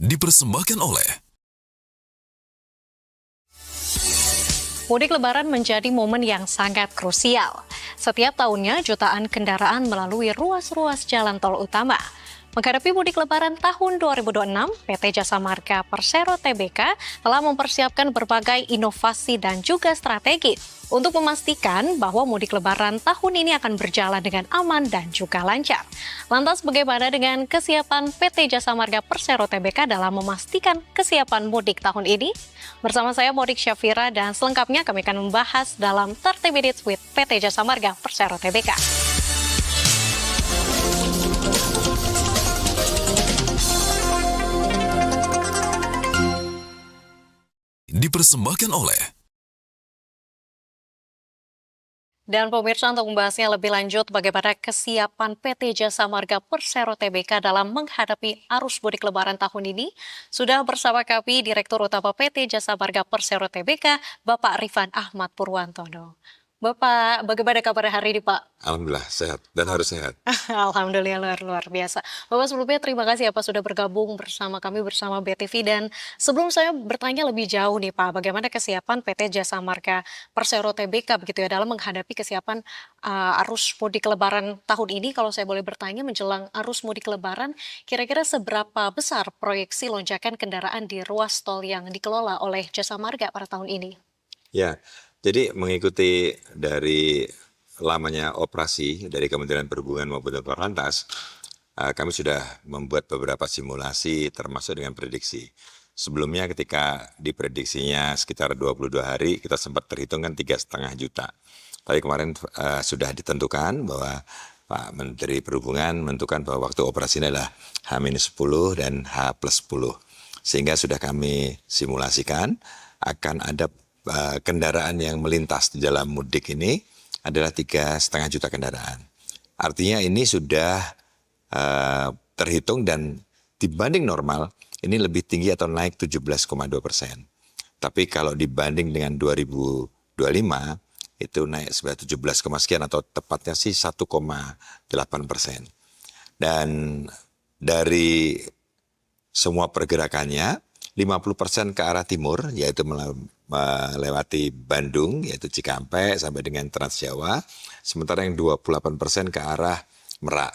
dipersembahkan oleh Mudik Lebaran menjadi momen yang sangat krusial. Setiap tahunnya jutaan kendaraan melalui ruas-ruas jalan tol utama. Menghadapi mudik Lebaran tahun 2026, PT Jasa Marga Persero Tbk telah mempersiapkan berbagai inovasi dan juga strategi untuk memastikan bahwa mudik Lebaran tahun ini akan berjalan dengan aman dan juga lancar. Lantas bagaimana dengan kesiapan PT Jasa Marga Persero Tbk dalam memastikan kesiapan mudik tahun ini? Bersama saya Modik Syafira dan selengkapnya kami akan membahas dalam 30 Minutes with PT Jasa Marga Persero Tbk. dipersembahkan oleh Dan pemirsa, untuk membahasnya lebih lanjut bagaimana kesiapan PT Jasa Marga Persero Tbk dalam menghadapi arus mudik Lebaran tahun ini, sudah bersama kami Direktur Utama PT Jasa Marga Persero Tbk, Bapak Rifan Ahmad Purwantono. Bapak, bagaimana kabar hari ini, Pak? Alhamdulillah sehat dan harus sehat. Alhamdulillah luar biasa. Bapak, sebelumnya terima kasih ya Pak sudah bergabung bersama kami bersama BTV. Dan sebelum saya bertanya lebih jauh nih Pak, bagaimana kesiapan PT Jasa Marga Persero Tbk begitu ya dalam menghadapi kesiapan arus mudik Lebaran tahun ini. Kalau saya boleh bertanya menjelang arus mudik Lebaran, kira-kira seberapa besar proyeksi lonjakan kendaraan di ruas tol yang dikelola oleh Jasa Marga pada tahun ini? Ya, jadi mengikuti dari lamanya operasi dari Kementerian Perhubungan maupun Korlantas, kami sudah membuat beberapa simulasi termasuk dengan prediksi. Sebelumnya ketika diprediksinya sekitar 22 hari, kita sempat terhitungkan 3,5 juta. Tapi kemarin sudah ditentukan bahwa Pak Menteri Perhubungan menentukan bahwa waktu operasinya adalah H-10 dan H+10. Sehingga sudah kami simulasikan akan ada kendaraan yang melintas di dalam mudik ini adalah 3,5 juta kendaraan. Artinya ini sudah terhitung dan dibanding normal ini lebih tinggi atau naik 17,2%. Tapi kalau dibanding dengan 2025 itu naik sebanyak 17, sekian atau tepatnya sih 1,8%. Dan dari semua pergerakannya 50% ke arah timur, yaitu melewati Bandung, yaitu Cikampek sampai dengan Trans Jawa. Sementara yang 28% ke arah Merak.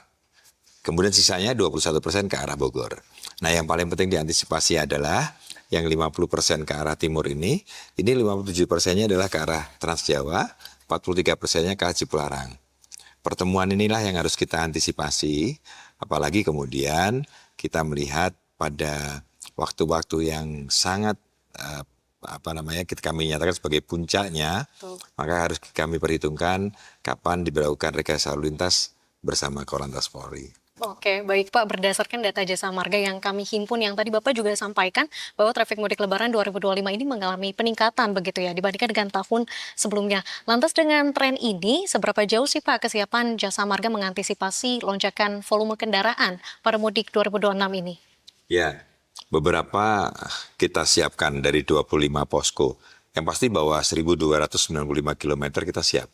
Kemudian sisanya 21% ke arah Bogor. Nah, yang paling penting diantisipasi adalah yang 50% ke arah timur ini 57%-nya adalah ke arah Trans Jawa, 43%-nya ke arah Cipularang. Pertemuan inilah yang harus kita antisipasi, apalagi kemudian kita melihat pada waktu-waktu yang sangat kami nyatakan sebagai puncaknya, maka harus kami perhitungkan kapan diberlakukan rekayasa lalu lintas bersama Korlantas Polri. Oke, baik Pak. Berdasarkan data Jasa Marga yang kami himpun, yang tadi Bapak juga sampaikan bahwa trafik mudik Lebaran 2025 ini mengalami peningkatan begitu ya dibandingkan dengan tahun sebelumnya. Lantas dengan tren ini, seberapa jauh sih Pak kesiapan Jasa Marga mengantisipasi lonjakan volume kendaraan pada mudik 2026 ini? Ya, beberapa kita siapkan dari 25 posko. Yang pasti bahwa 1.295 km kita siap.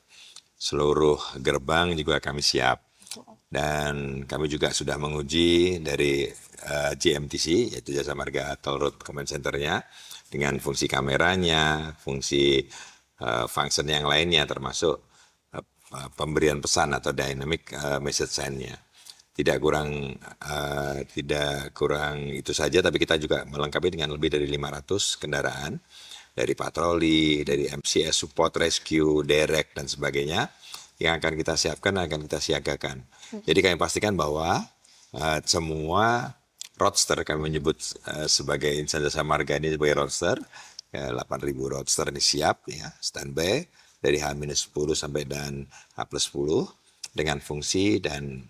Seluruh gerbang juga kami siap. Dan kami juga sudah menguji dari JMTC, yaitu Jasa Marga Toll Road Command Center-nya, dengan fungsi kameranya, fungsi function yang lainnya, termasuk pemberian pesan atau dynamic message send-nya. Tidak kurang itu saja, tapi kita juga melengkapi dengan lebih dari 500 kendaraan dari patroli, dari MCS, support, rescue, derek, dan sebagainya yang akan kita siapkan, akan kita siagakan. Jadi kami pastikan bahwa semua roadster, kami menyebut sebagai insan Jasa Marga ini sebagai roadster, 8.000 roadster ini siap, ya, standby dari H-10 sampai dan H+10 dengan fungsi dan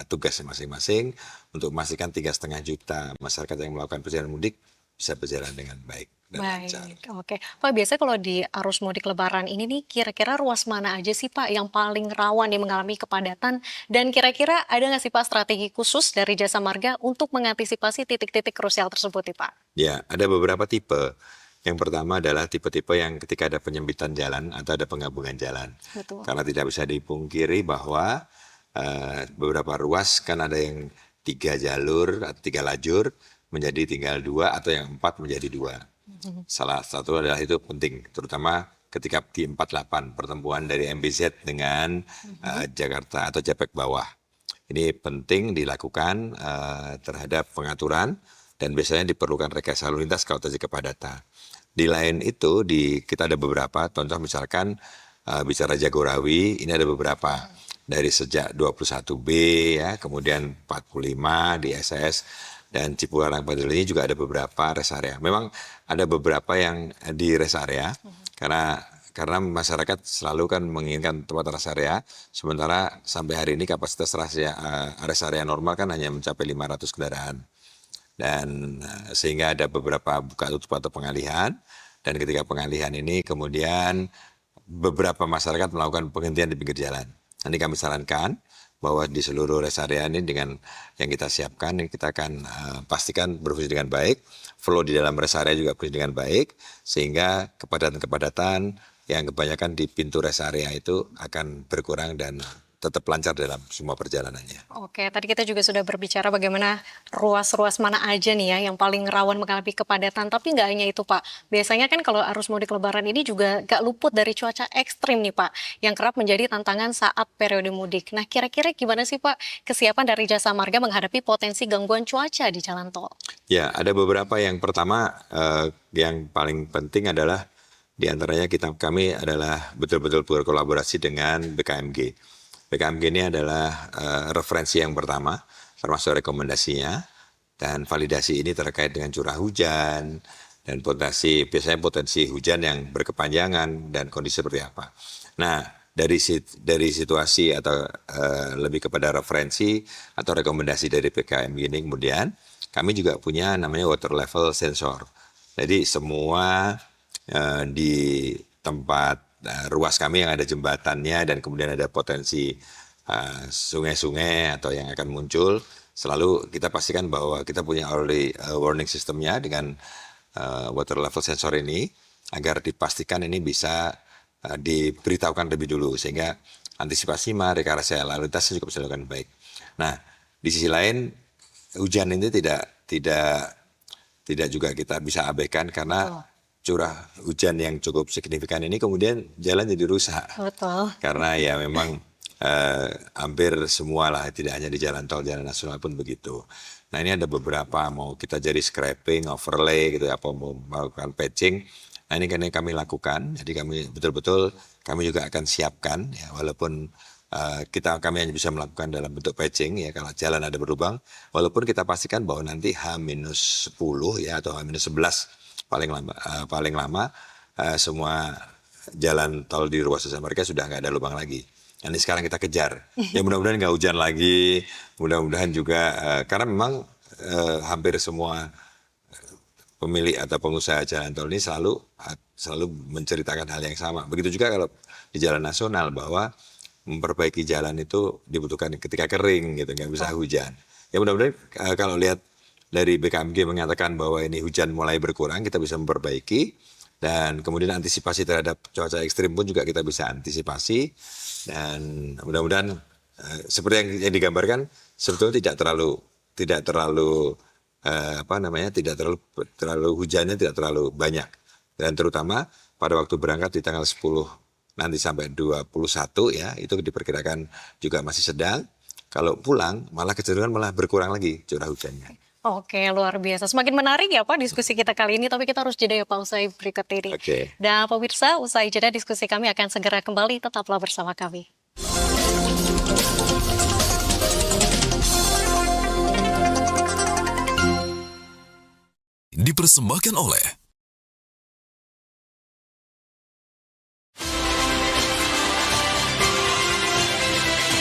tugasnya masing-masing untuk memastikan 3,5 juta masyarakat yang melakukan perjalanan mudik bisa berjalan dengan baik dan lancar. Oke. Pak, biasanya kalau di arus mudik Lebaran ini nih, kira-kira ruas mana aja sih Pak yang paling rawan yang mengalami kepadatan? Dan kira-kira ada nggak sih Pak strategi khusus dari Jasa Marga untuk mengantisipasi titik-titik krusial tersebut nih Pak? Ya, ada beberapa tipe. Yang pertama adalah tipe-tipe yang ketika ada penyempitan jalan atau ada penggabungan jalan. Betul. Karena tidak bisa dipungkiri bahwa beberapa ruas kan ada yang 3 jalur atau 3 lajur, menjadi tinggal 2 atau yang 4 menjadi 2. Salah satu adalah itu penting, terutama ketika di 48 pertemuan dari MBZ dengan Jakarta atau Japek Bawah. Ini penting dilakukan terhadap pengaturan dan biasanya diperlukan rekayasa lalu lintas kalau terjadi kepadatan. Di lain itu kita ada beberapa contoh, misalkan bicara Jagorawi, ini ada beberapa dari sejak 21B ya, kemudian 45 di SS dan Cipularang Padel ini juga ada beberapa rest area. Memang ada beberapa yang di rest area karena masyarakat selalu kan menginginkan tempat rest area, sementara sampai hari ini kapasitas rest area normal kan hanya mencapai 500 kendaraan. Dan sehingga ada beberapa buka tutup atau pengalihan, dan ketika pengalihan ini kemudian beberapa masyarakat melakukan penghentian di pinggir jalan. Nanti kami sarankan bahwa di seluruh rest area ini dengan yang kita siapkan, ini kita akan pastikan berfungsi dengan baik, flow di dalam rest area juga berfungsi dengan baik, sehingga kepadatan-kepadatan yang kebanyakan di pintu rest area itu akan berkurang dan tetap lancar dalam semua perjalanannya. Oke, tadi kita juga sudah berbicara bagaimana ruas-ruas mana aja nih ya yang paling rawan mengalami kepadatan. Tapi nggak hanya itu Pak, biasanya kan kalau arus mudik lebaran ini juga nggak luput dari cuaca ekstrim nih Pak, yang kerap menjadi tantangan saat periode mudik. Nah kira-kira gimana sih Pak kesiapan dari Jasa Marga menghadapi potensi gangguan cuaca di jalan tol? Ya, ada beberapa. Yang pertama, yang paling penting adalah diantaranya kami adalah betul-betul berkolaborasi dengan BKMG. BKMG ini adalah referensi yang pertama, termasuk rekomendasinya, dan validasi ini terkait dengan curah hujan, dan biasanya potensi hujan yang berkepanjangan, dan kondisi seperti apa. Nah, dari situasi atau lebih kepada referensi atau rekomendasi dari BKMG ini, kemudian kami juga punya namanya water level sensor. Jadi semua di tempat ruas kami yang ada jembatannya dan kemudian ada potensi sungai-sungai atau yang akan muncul, selalu kita pastikan bahwa kita punya early warning systemnya dengan water level sensor ini, agar dipastikan ini bisa diberitahukan lebih dulu, sehingga antisipasi rekayasa lalu lintas juga bisa dilakukan baik. Nah, di sisi lain hujan ini tidak juga kita bisa abaikan, karena curah hujan yang cukup signifikan ini kemudian jalan jadi rusak. Betul. Karena ya memang hampir semua lah, tidak hanya di jalan tol, jalan nasional pun begitu. Nah ini ada beberapa, mau kita jadi scraping, overlay gitu, apa mau melakukan patching. Nah ini kan yang kami lakukan, jadi kami betul-betul kami juga akan siapkan ya, walaupun kami hanya bisa melakukan dalam bentuk patching ya kalau jalan ada berlubang, walaupun kita pastikan bahwa nanti H-10 ya atau H-11 paling lama semua jalan tol di ruas Jasa Marga sudah nggak ada lubang lagi. Ini sekarang kita kejar. Ya mudah-mudahan nggak hujan lagi. Mudah-mudahan juga karena memang hampir semua pemilik atau pengusaha jalan tol ini selalu menceritakan hal yang sama. Begitu juga kalau di jalan nasional, bahwa memperbaiki jalan itu dibutuhkan ketika kering gitu, nggak bisa hujan. Ya mudah-mudahan kalau lihat dari BKMG mengatakan bahwa ini hujan mulai berkurang, kita bisa memperbaiki, dan kemudian antisipasi terhadap cuaca ekstrim pun juga kita bisa antisipasi, dan mudah-mudahan seperti yang digambarkan sebetulnya tidak terlalu hujannya tidak terlalu banyak, dan terutama pada waktu berangkat di tanggal 10 nanti sampai 21 ya, itu diperkirakan juga masih sedang. Kalau pulang malah kecenderungan malah berkurang lagi curah hujannya. Oke, luar biasa. Semakin menarik ya Pak diskusi kita kali ini, tapi kita harus jeda ya Pak usai berikut ini. Oke. Dan pemirsa, usai jeda diskusi kami akan segera kembali, tetaplah bersama kami. Dipersembahkan oleh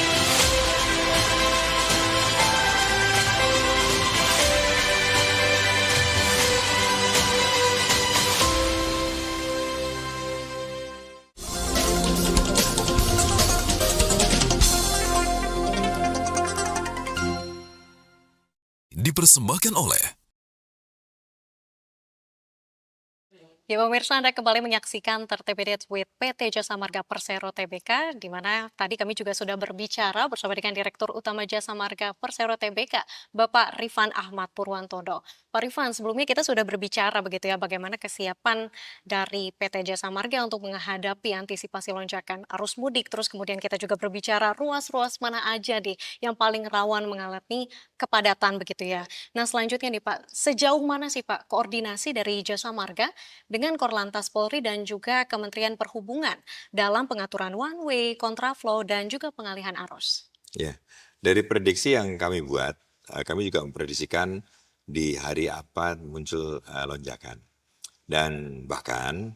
Ya pemirsa, Anda kembali menyaksikan 30 Minutes with PT Jasa Marga Persero Tbk, di mana tadi kami juga sudah berbicara bersama dengan Direktur Utama Jasa Marga Persero Tbk, Bapak Rifan Ahmad Purwantono. Pak Rifan, sebelumnya kita sudah berbicara begitu ya, bagaimana kesiapan dari PT Jasa Marga untuk menghadapi antisipasi lonjakan arus mudik. Terus kemudian kita juga berbicara ruas-ruas mana aja nih yang paling rawan mengalami kepadatan begitu ya. Nah selanjutnya nih Pak, sejauh mana sih Pak koordinasi dari Jasa Marga dengan Korlantas Polri dan juga Kementerian Perhubungan dalam pengaturan one way, kontraflow, dan juga pengalihan arus? Ya, dari prediksi yang kami buat, kami juga memprediksikan di hari apa muncul lonjakan. Dan bahkan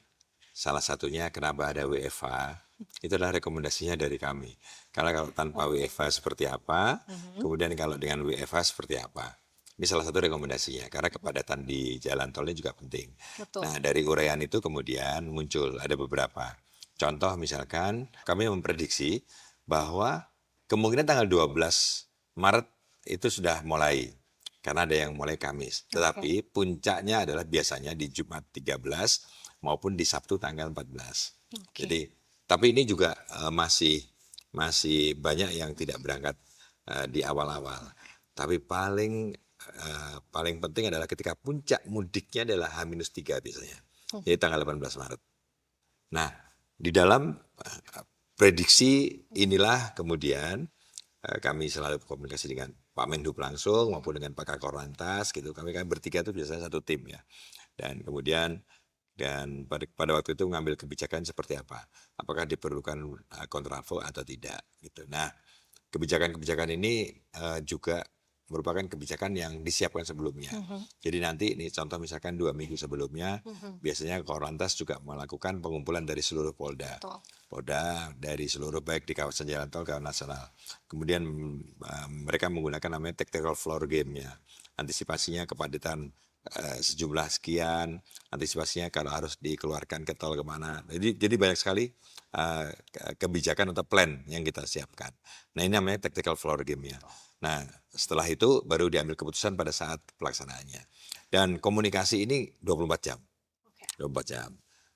salah satunya kenapa ada WFH, itu adalah rekomendasinya dari kami. Karena kalau tanpa WFH seperti apa, kemudian kalau dengan WFH seperti apa. Ini salah satu rekomendasinya, karena kepadatan di jalan tolnya juga penting. Betul. Nah, dari uraian itu kemudian muncul, ada beberapa. Contoh misalkan, kami memprediksi bahwa kemungkinan tanggal 12 Maret itu sudah mulai, karena ada yang mulai Kamis. Tetapi puncaknya adalah biasanya di Jumat 13 maupun di Sabtu tanggal 14. Oke. Jadi, tapi ini juga masih banyak yang tidak berangkat di awal-awal. Tapi paling penting adalah ketika puncak mudiknya adalah H-3 biasanya. Jadi tanggal 18 Maret. Nah, di dalam prediksi inilah kemudian kami selalu komunikasi dengan Pak Menhub langsung maupun dengan Pak Kakor Lantas gitu. Kami bertiga itu biasanya satu tim ya. Dan kemudian pada waktu itu mengambil kebijakan seperti apa. Apakah diperlukan kontraflow atau tidak gitu. Nah, kebijakan-kebijakan ini juga merupakan kebijakan yang disiapkan sebelumnya. Jadi nanti ini contoh misalkan 2 minggu sebelumnya, biasanya Korlantas juga melakukan pengumpulan dari seluruh Polda. Betul. Polda dari seluruh baik di kawasan jalan tol kawasan nasional. Kemudian mereka menggunakan namanya tactical floor game-nya. Antisipasinya kepadatan sejumlah sekian, antisipasinya kalau harus dikeluarkan ke tol kemana. Jadi banyak sekali kebijakan atau plan yang kita siapkan. Nah ini namanya tactical floor game-nya. Nah setelah itu baru diambil keputusan pada saat pelaksanaannya. Dan komunikasi ini 24 jam. 24 jam.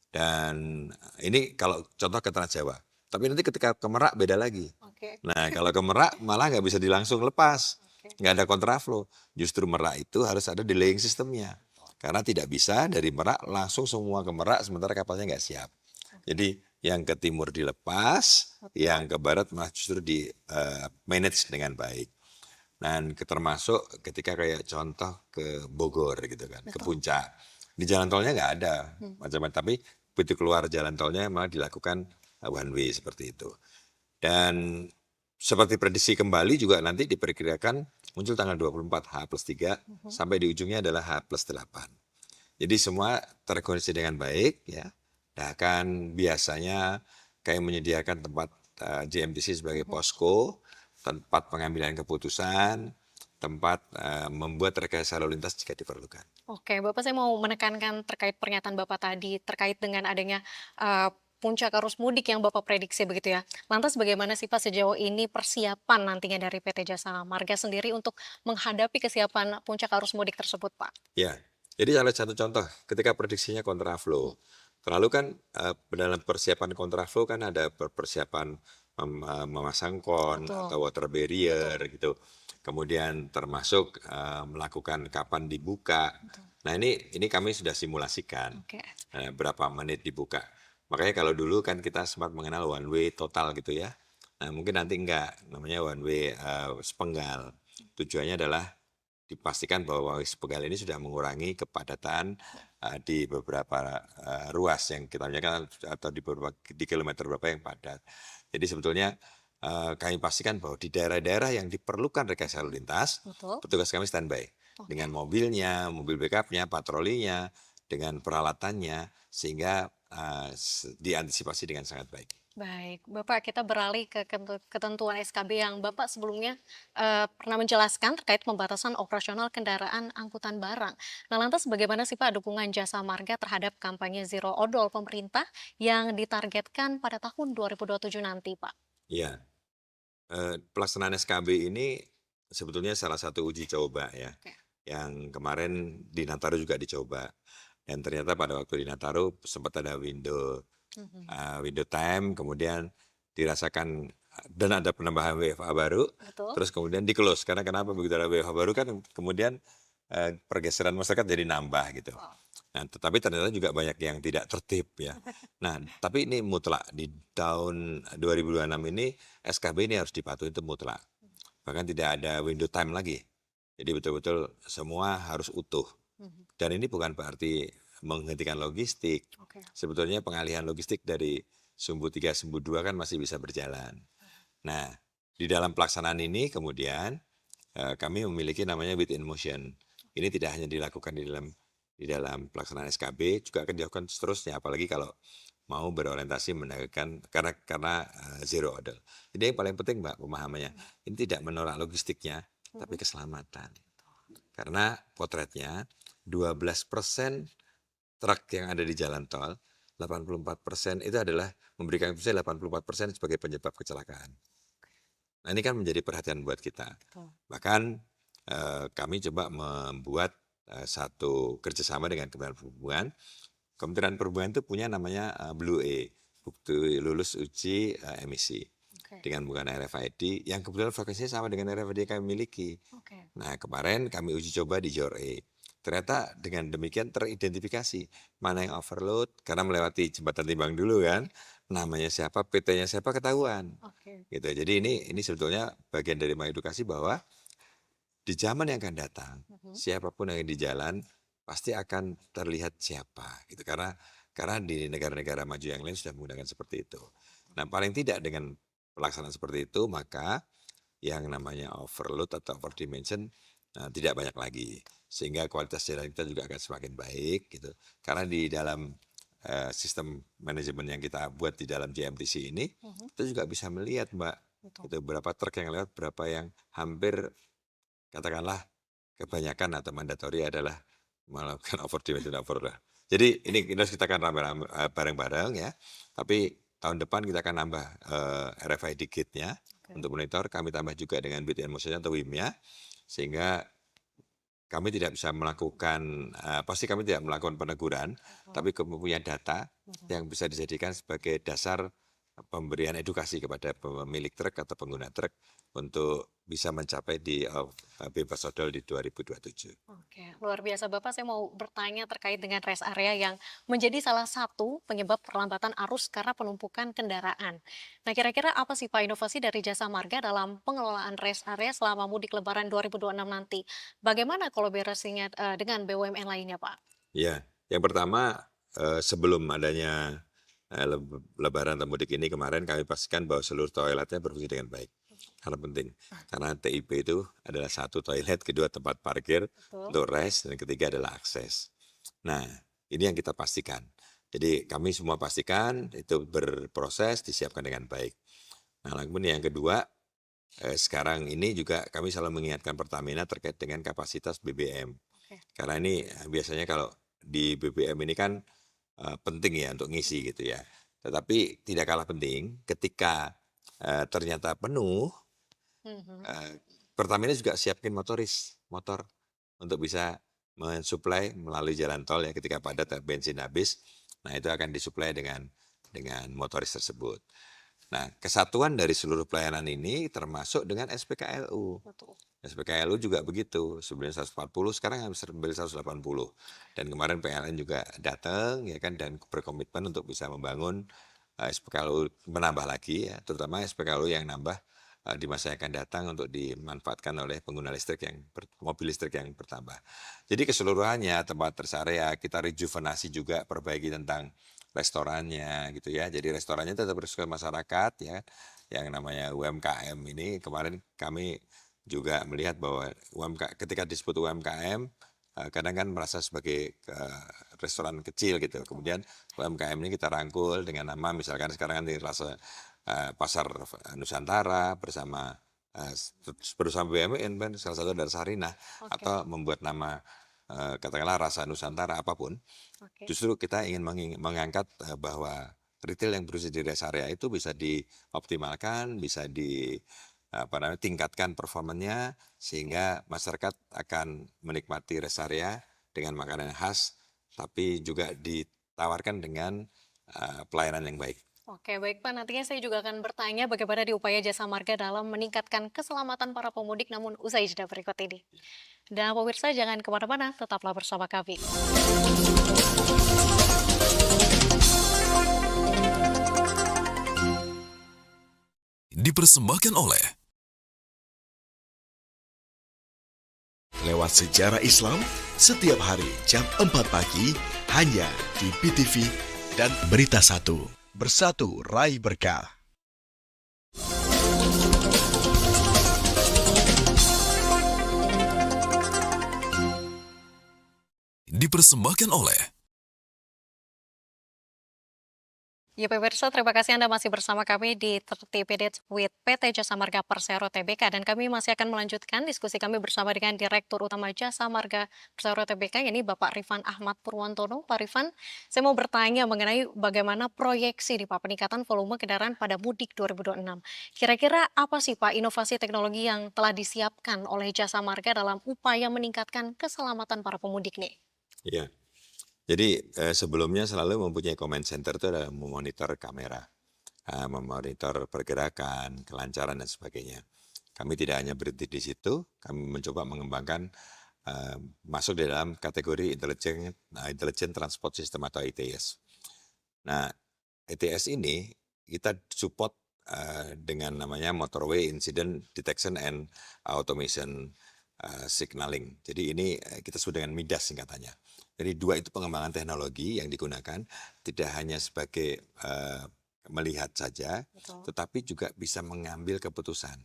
Dan ini kalau contoh ke Trans Jawa. Tapi nanti ketika ke Merak beda lagi. Oke. Nah kalau ke Merak malah nggak bisa langsung lepas. Nggak ada kontraflow. Justru Merak itu harus ada delaying sistemnya. Karena tidak bisa dari Merak langsung semua ke Merak sementara kapalnya nggak siap. Jadi yang ke timur dilepas, yang ke barat malah justru di manage dengan baik. Dan termasuk ketika kayak contoh ke Bogor gitu kan, ke Puncak. Di jalan tolnya nggak ada macam-macam, tapi begitu keluar jalan tolnya malah dilakukan one way seperti itu. Dan seperti prediksi kembali juga nanti diperkirakan muncul tanggal 24 H+3 sampai di ujungnya adalah H+8. Jadi semua terkoordinasi dengan baik ya. Bahkan biasanya kayak menyediakan tempat JMTC sebagai posko, tempat pengambilan keputusan, tempat membuat rekayasa lalu lintas jika diperlukan. Oke, Bapak saya mau menekankan terkait pernyataan Bapak tadi terkait dengan adanya puncak arus mudik yang Bapak prediksi begitu ya. Lantas bagaimana sih Pak sejauh ini persiapan nantinya dari PT Jasa Marga sendiri untuk menghadapi kesiapan puncak arus mudik tersebut Pak? Ya, jadi salah satu contoh ketika prediksinya kontraflow. Terlalu kan dalam persiapan kontraflow kan ada persiapan memasang kon Betul. atau water barrier gitu. Kemudian termasuk melakukan kapan dibuka. Nah ini kami sudah simulasikan Oke. berapa menit dibuka. Makanya kalau dulu kan kita sempat mengenal one way total gitu ya. Nah mungkin nanti enggak, namanya one way sepenggal. Tujuannya adalah dipastikan bahwa one way sepenggal ini sudah mengurangi kepadatan di beberapa ruas yang kita nyatakan atau di kilometer berapa yang padat. Jadi sebetulnya kami pastikan bahwa di daerah-daerah yang diperlukan rekayasa lalu lintas, Betul. petugas kami standby dengan mobilnya, mobil backupnya, patrolinya, dengan peralatannya, sehingga diantisipasi dengan sangat baik. Baik, Bapak kita beralih ke ketentuan SKB yang Bapak sebelumnya pernah menjelaskan terkait pembatasan operasional kendaraan angkutan barang. Nah lantas bagaimana sih Pak dukungan Jasa Marga terhadap kampanye Zero Odol pemerintah yang ditargetkan pada tahun 2027 nanti Pak? Iya, pelaksanaan SKB ini sebetulnya salah satu uji coba ya, Oke. yang kemarin di Nataru juga dicoba. Dan ternyata pada waktu di Nataru sempat ada window time, kemudian dirasakan dan ada penambahan WFA baru, Betul. terus kemudian di close. Karena kenapa begitu ada WFA baru kan kemudian pergeseran masyarakat jadi nambah gitu. Wow. Nah, tetapi ternyata juga banyak yang tidak tertib ya. Nah, tapi ini mutlak di tahun 2026 ini SKB ini harus dipatuhi itu mutlak. Bahkan tidak ada window time lagi. Jadi betul-betul semua harus utuh. Dan ini bukan berarti menghentikan logistik. Oke. Sebetulnya pengalihan logistik dari Sumbu 3, Sumbu 2 kan masih bisa berjalan. Nah, di dalam pelaksanaan ini kemudian kami memiliki namanya with in motion. Ini tidak hanya dilakukan di dalam pelaksanaan SKB, juga akan dilakukan seterusnya. Apalagi kalau mau berorientasi menegakkan karena zero order. Jadi yang paling penting Mbak pemahamannya, ini tidak menolak logistiknya, tapi keselamatan. Karena potretnya 12% truk yang ada di jalan tol, 84% itu adalah memberikan kontribusi 84% sebagai penyebab kecelakaan. Nah ini kan menjadi perhatian buat kita. Bahkan kami coba membuat satu kerjasama dengan Kementerian Perhubungan. Kementerian Perhubungan itu punya namanya Blue E, bukti lulus uji emisi. Dengan menggunakan RFID yang kebetulan frekuensinya sama dengan RFID yang kami miliki. Nah kemarin kami uji coba di JORE. Ternyata dengan demikian teridentifikasi mana yang overload karena melewati jembatan timbang dulu kan, namanya siapa, PT-nya siapa ketahuan. Gitu. Jadi ini sebetulnya bagian dari mengedukasi bahwa di zaman yang akan datang, siapapun yang di jalan pasti akan terlihat siapa gitu karena di negara-negara maju yang lain sudah menggunakan seperti itu. Nah, paling tidak dengan pelaksanaan seperti itu maka yang namanya overload atau overdimension tidak banyak lagi sehingga kualitas jalan kita juga akan semakin baik gitu. Karena di dalam sistem manajemen yang kita buat di dalam JMTC ini kita juga bisa melihat Mbak itu berapa truk yang lewat, berapa yang hampir katakanlah kebanyakan atau mandatori adalah melakukan overdimension overload. Jadi ini harus kita akan bareng-bareng ya. Tapi tahun depan kita akan nambah RFID gate-nya untuk monitor. Kami tambah juga dengan with in motion atau WIM-nya. Sehingga kami tidak bisa melakukan, pasti kami tidak melakukan peneguran, tapi kami punya data yang bisa dijadikan sebagai dasar pemberian edukasi kepada pemilik truk atau pengguna truk untuk bisa mencapai di bebas odol di 2027. Oke, luar biasa Bapak. Saya mau bertanya terkait dengan rest area yang menjadi salah satu penyebab perlambatan arus karena penumpukan kendaraan. Nah, kira-kira apa sih Pak inovasi dari Jasa Marga dalam pengelolaan rest area selama mudik Lebaran 2026 nanti? Bagaimana kolaborasinya dengan BUMN lainnya, Pak? Ya, yang pertama sebelum adanya Lebaran atau mudik ini kemarin kami pastikan bahwa seluruh toiletnya berfungsi dengan baik. Karena penting, karena TIP itu adalah satu toilet, kedua tempat parkir untuk rest, dan ketiga adalah akses. Nah, ini yang kita pastikan. Jadi kami semua pastikan itu berproses, disiapkan dengan baik. Nah, kemudian yang kedua, sekarang ini juga kami selalu mengingatkan Pertamina terkait dengan kapasitas BBM. Karena ini biasanya kalau di BBM ini kan penting ya untuk ngisi gitu ya. Tetapi tidak kalah penting ketika ternyata penuh, Pertamina juga siapkan motor untuk bisa mensuplai melalui jalan tol ya ketika padat bensin habis. Nah itu akan disuplai dengan motoris tersebut. Nah kesatuan dari seluruh pelayanan ini termasuk dengan SPKLU. SPKLU juga begitu, sebelumnya 140, sekarang hampir 180. Dan kemarin PLN juga datang ya kan dan berkomitmen untuk bisa membangun SPKLU menambah lagi ya, terutama SPKLU yang nambah di masa yang akan datang untuk dimanfaatkan oleh pengguna listrik mobil listrik yang bertambah. Jadi keseluruhannya tempat rest area kita rejuvenasi juga, perbaiki tentang restorannya gitu ya. Jadi restorannya tetap harus ke masyarakat ya. Yang namanya UMKM ini kemarin kami juga melihat bahwa ketika disebut UMKM kadang kan merasa sebagai restoran kecil gitu. Kemudian UMKM ini kita rangkul dengan nama misalkan sekarang kan di rasa Pasar Nusantara bersama BUMN salah satu dari Sarinah atau membuat nama katakanlah Rasa Nusantara apapun. Justru kita ingin mengangkat bahwa retail yang berusaha di rest area itu bisa dioptimalkan, bisa tingkatkan performanya sehingga masyarakat akan menikmati rest area dengan makanan khas tapi juga ditawarkan dengan pelayanan yang baik. Oke, baik Pak. Nantinya saya juga akan bertanya bagaimana di upaya Jasa Marga dalam meningkatkan keselamatan para pemudik, namun usai jeda berikut ini. Dan pemirsa jangan kemana-mana, tetaplah bersama kami. Dipersembahkan oleh Lewat sejarah Islam, setiap hari jam 4 pagi, hanya di PTV dan Berita 1. Bersatu Raih Berkah. dipersembahkan oleh Ya pemirsa, terima kasih Anda masih bersama kami di 30 Minutes with PT Jasa Marga Persero Tbk, dan kami masih akan melanjutkan diskusi kami bersama dengan Direktur Utama Jasa Marga Persero Tbk, yakni Bapak Rifan Ahmad Purwantono. Pak Rifan, saya mau bertanya mengenai bagaimana proyeksi nih Pak peningkatan volume kendaraan pada mudik 2026. Kira-kira apa sih Pak inovasi teknologi yang telah disiapkan oleh Jasa Marga dalam upaya meningkatkan keselamatan para pemudik nih? Ya, jadi sebelumnya selalu mempunyai command center itu adalah memonitor kamera, memonitor pergerakan, kelancaran dan sebagainya. Kami tidak hanya berhenti di situ, kami mencoba mengembangkan masuk di dalam kategori Intelligent Transport System atau ITS. Nah, ITS ini kita support dengan namanya Motorway Incident Detection and Automation Signaling. Jadi ini kita sebut dengan MIDAS singkatannya. Jadi dua itu pengembangan teknologi yang digunakan tidak hanya sebagai melihat saja, Betul. tetapi juga bisa mengambil keputusan.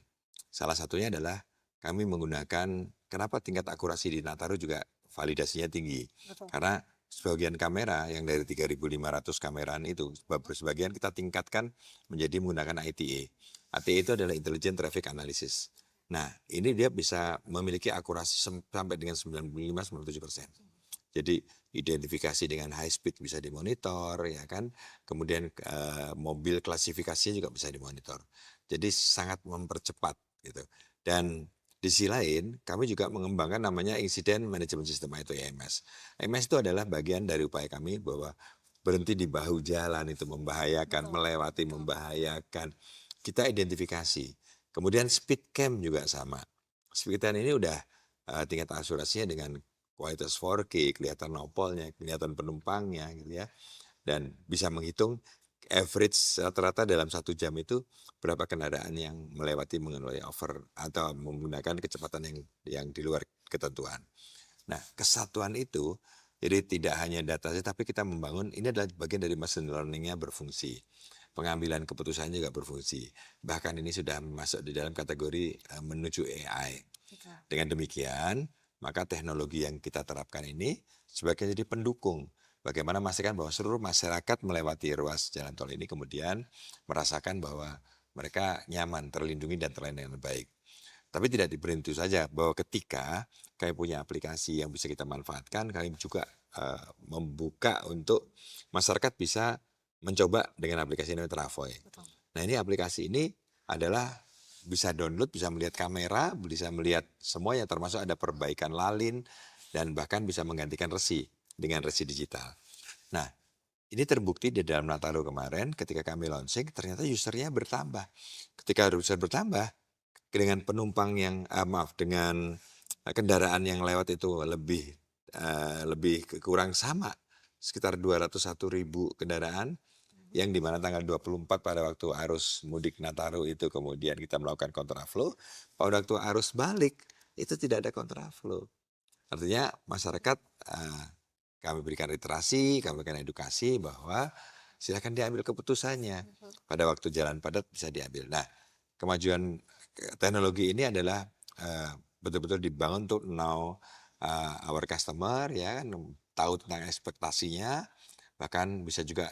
Salah satunya adalah kami menggunakan, kenapa tingkat akurasi di Nataru juga validasinya tinggi. Betul. Karena sebagian kamera yang dari 3.500 kameraan itu, sebagian kita tingkatkan menjadi menggunakan ITA. ITA itu adalah Intelligent Traffic Analysis. Nah, ini dia bisa memiliki akurasi sampai dengan 95-97%. Jadi identifikasi dengan high speed bisa dimonitor, ya kan. Kemudian mobil klasifikasinya juga bisa dimonitor. Jadi sangat mempercepat gitu. Dan di sisi lain, kami juga mengembangkan namanya Incident Management System atau IMS. IMS itu adalah bagian dari upaya kami bahwa berhenti di bahu jalan itu membahayakan, melewati membahayakan. Kita identifikasi. Kemudian speed cam juga sama. Speed cam ini udah tingkat akurasinya dengan kualitas 4K, kelihatan nopolnya, kelihatan penumpangnya gitu ya. Dan bisa menghitung average rata-rata dalam 1 jam itu berapa kendaraan yang melewati mengenai over atau menggunakan kecepatan yang di luar ketentuan. Nah, kesatuan itu jadi tidak hanya data saja, tapi kita membangun, ini adalah bagian dari machine learning-nya berfungsi. Pengambilan keputusan juga berfungsi. Bahkan ini sudah masuk di dalam kategori menuju AI. Dengan demikian, maka teknologi yang kita terapkan ini sebagai jadi pendukung. Bagaimana memastikan bahwa seluruh masyarakat melewati ruas jalan tol ini kemudian merasakan bahwa mereka nyaman, terlindungi dan terlayani dengan baik. Tapi tidak diberhenti saja, bahwa ketika kami punya aplikasi yang bisa kita manfaatkan, kami juga membuka untuk masyarakat bisa mencoba dengan aplikasi ini Travoy. Nah, ini aplikasi ini adalah bisa download, bisa melihat kamera, bisa melihat semuanya, termasuk ada perbaikan lalin dan bahkan bisa menggantikan resi dengan resi digital. Nah, ini terbukti di dalam Nataru kemarin ketika kami launching, ternyata usernya bertambah. Ketika user bertambah, dengan penumpang yang dengan kendaraan yang lewat itu lebih kurang sama, sekitar 201.000 kendaraan, yang dimana tanggal 24 pada waktu arus mudik Nataru itu kemudian kita melakukan kontraflow, pada waktu arus balik itu tidak ada kontraflow. Artinya masyarakat kami berikan literasi, kami berikan edukasi bahwa silakan diambil keputusannya. Pada waktu jalan padat bisa diambil. Nah, kemajuan teknologi ini adalah betul-betul dibangun untuk know our customer, ya kan, tahu tentang ekspektasinya, bahkan bisa juga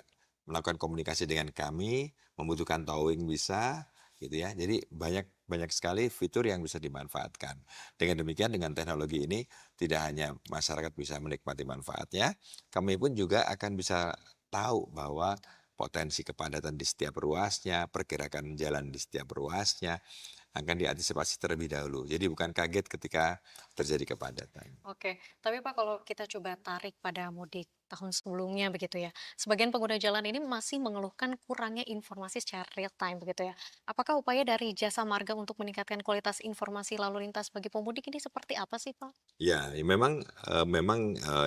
melakukan komunikasi dengan kami, membutuhkan towing bisa, gitu ya. Jadi banyak sekali fitur yang bisa dimanfaatkan. Dengan demikian, dengan teknologi ini tidak hanya masyarakat bisa menikmati manfaatnya, kami pun juga akan bisa tahu bahwa potensi kepadatan di setiap ruasnya, pergerakan jalan di setiap ruasnya akan diantisipasi terlebih dahulu. Jadi bukan kaget ketika terjadi kepadatan. Oke, tapi Pak kalau kita coba tarik pada mudik tahun sebelumnya begitu ya. Sebagian pengguna jalan ini masih mengeluhkan kurangnya informasi secara real time begitu ya. Apakah upaya dari Jasa Marga untuk meningkatkan kualitas informasi lalu lintas bagi pemudik ini seperti apa sih, Pak? Ya, memang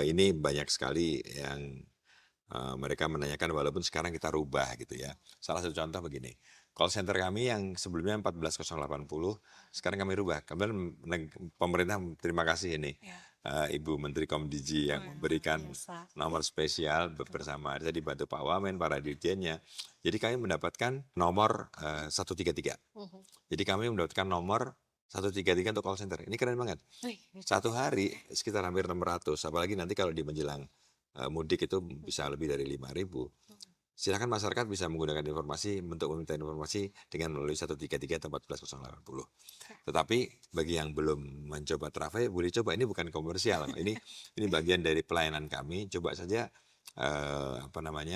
ini banyak sekali yang mereka menanyakan walaupun sekarang kita rubah gitu ya. Salah satu contoh begini, call center kami yang sebelumnya 14.080, sekarang kami rubah. Kemudian pemerintah terima kasih ini, Ibu Menteri Komdiji yang memberikan Biasa. nomor spesial bersama saya dibantu Pak Wamen, para dirjennya. Jadi kami mendapatkan nomor 133. Mhm. Jadi kami mendapatkan nomor 133 untuk call center. Ini keren banget. Wih, Satu hari sekitar hampir 600, apalagi nanti kalau di menjelang mudik itu bisa lebih dari 5.000. Silakan masyarakat bisa menggunakan informasi untuk meminta informasi dengan melalui 133 atau 14.080. Tetapi bagi yang belum mencoba Traffic, boleh coba. Ini bukan komersial. Ini bagian dari pelayanan kami. Coba saja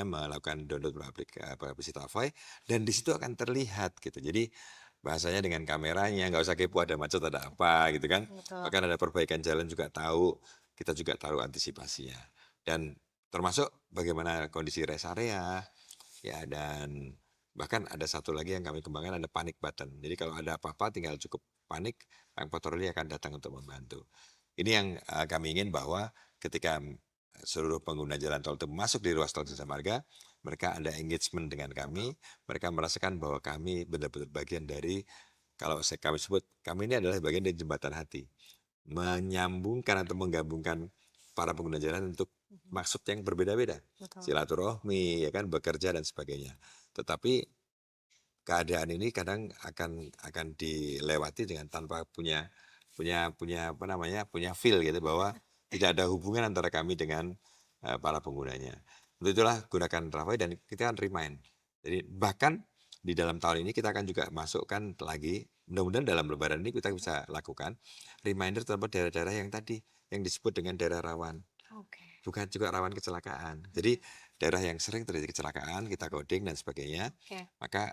melakukan download aplikasi Traffic, dan di situ akan terlihat gitu. Jadi bahasanya dengan kameranya, nggak usah kepo ada macet ada apa gitu kan. betul. Bahkan ada perbaikan jalan juga tahu, kita juga tahu antisipasinya. Dan termasuk bagaimana kondisi rest area, ya, dan bahkan ada satu lagi yang kami kembangkan, ada panic button. Jadi kalau ada apa-apa tinggal cukup panik, Pak patroli akan datang untuk membantu. Ini yang kami ingin bahwa ketika seluruh pengguna jalan tol itu masuk di ruas tol Jasa Marga, mereka ada engagement dengan kami, mereka merasakan bahwa kami benar-benar bagian dari, kalau kami sebut, kami ini adalah bagian dari jembatan hati, menyambungkan atau menggabungkan para pengguna jalan untuk maksud yang berbeda-beda, Betul. silaturahmi, ya kan, bekerja dan sebagainya. Tetapi keadaan ini kadang akan dilewati dengan tanpa punya feel gitu, bahwa tidak ada hubungan antara kami dengan para penggunanya. Untuk itulah gunakan Traffic dan kita akan remind. Jadi bahkan di dalam tahun ini kita akan juga masukkan lagi, mudah-mudahan dalam lebaran ini kita bisa lakukan reminder terhadap daerah-daerah yang tadi yang disebut dengan daerah rawan. Oke. Bukan juga rawan kecelakaan. Jadi daerah yang sering terjadi kecelakaan kita coding dan sebagainya, Oke. maka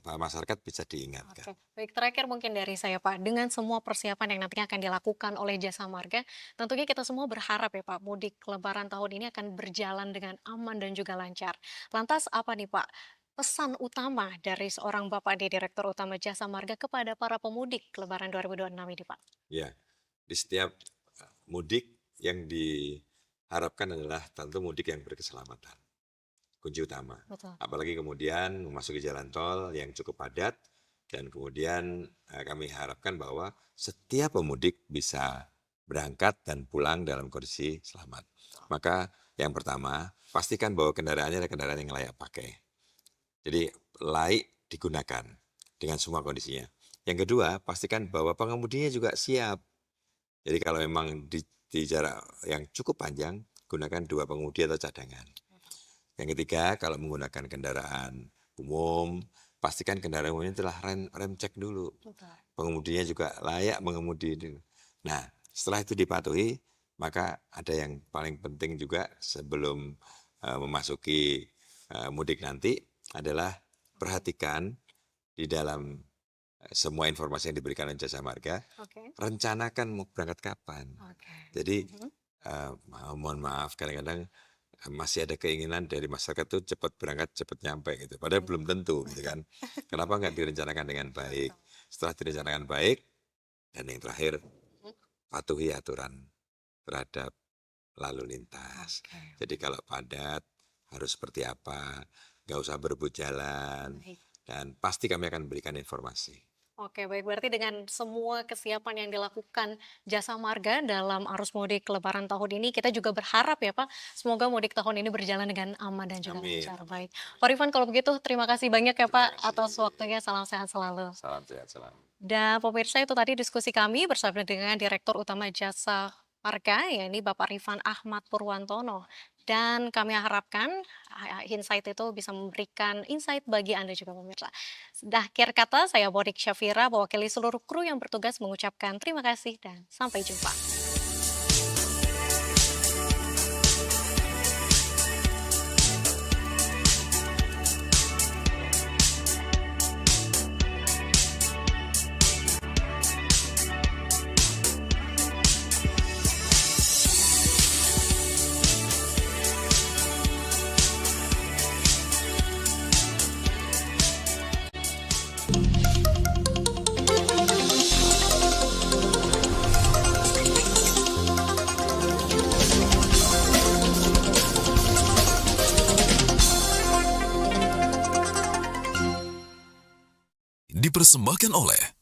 masyarakat bisa diingatkan. Oke, baik, terakhir mungkin dari saya Pak, dengan semua persiapan yang nantinya akan dilakukan oleh Jasa Marga, tentunya kita semua berharap ya Pak, mudik Lebaran tahun ini akan berjalan dengan aman dan juga lancar. Lantas apa nih Pak, pesan utama dari seorang Bapak di Direktur Utama Jasa Marga kepada para pemudik Lebaran 2026 ini Pak? Ya, di setiap mudik yang diharapkan adalah tentu mudik yang berkeselamatan. Kunci utama. Betul. Apalagi kemudian memasuki jalan tol yang cukup padat, dan kemudian kami harapkan bahwa setiap pemudik bisa berangkat dan pulang dalam kondisi selamat. Maka yang pertama, pastikan bahwa kendaraannya adalah kendaraan yang layak pakai. Jadi layak digunakan dengan semua kondisinya. Yang kedua, pastikan bahwa pengemudinya juga siap. Jadi kalau memang di jarak yang cukup panjang, gunakan 2 pengemudi atau cadangan. Yang ketiga, kalau menggunakan kendaraan umum, pastikan kendaraan umumnya telah rem cek dulu. Betul. Pengemudinya juga layak mengemudi. Nah, setelah itu dipatuhi, maka ada yang paling penting juga sebelum memasuki mudik nanti adalah perhatikan di dalam semua informasi yang diberikan oleh Jasa Marga, Oke. rencanakan mau berangkat kapan. Oke. Jadi mohon maaf, kadang-kadang masih ada keinginan dari masyarakat tuh cepat berangkat, cepat nyampe gitu. Padahal belum tentu gitu kan. Kenapa nggak direncanakan dengan baik? Setelah direncanakan baik, dan yang terakhir, patuhi aturan terhadap lalu lintas. Oke. Jadi kalau padat harus seperti apa, nggak usah berebut jalan, Baik. dan pasti kami akan berikan informasi. Oke, baik. Berarti dengan semua kesiapan yang dilakukan Jasa Marga dalam arus mudik Lebaran tahun ini, kita juga berharap ya Pak, semoga mudik tahun ini berjalan dengan aman dan juga Amin. lancar. Baik, Pak Rifan, kalau begitu terima kasih banyak ya Pak Terima kasih. atas waktunya. Salam sehat selalu. Salam sehat selalu. Dan pemirsa, itu tadi diskusi kami bersama dengan Direktur Utama Jasa Marga, yakni Bapak Rifan Ahmad Purwantono. Dan kami harapkan insight itu bisa memberikan insight bagi Anda juga pemirsa. Akhir kata, saya Bodik Syafira, mewakili seluruh kru yang bertugas mengucapkan terima kasih dan sampai jumpa. dipersembahkan oleh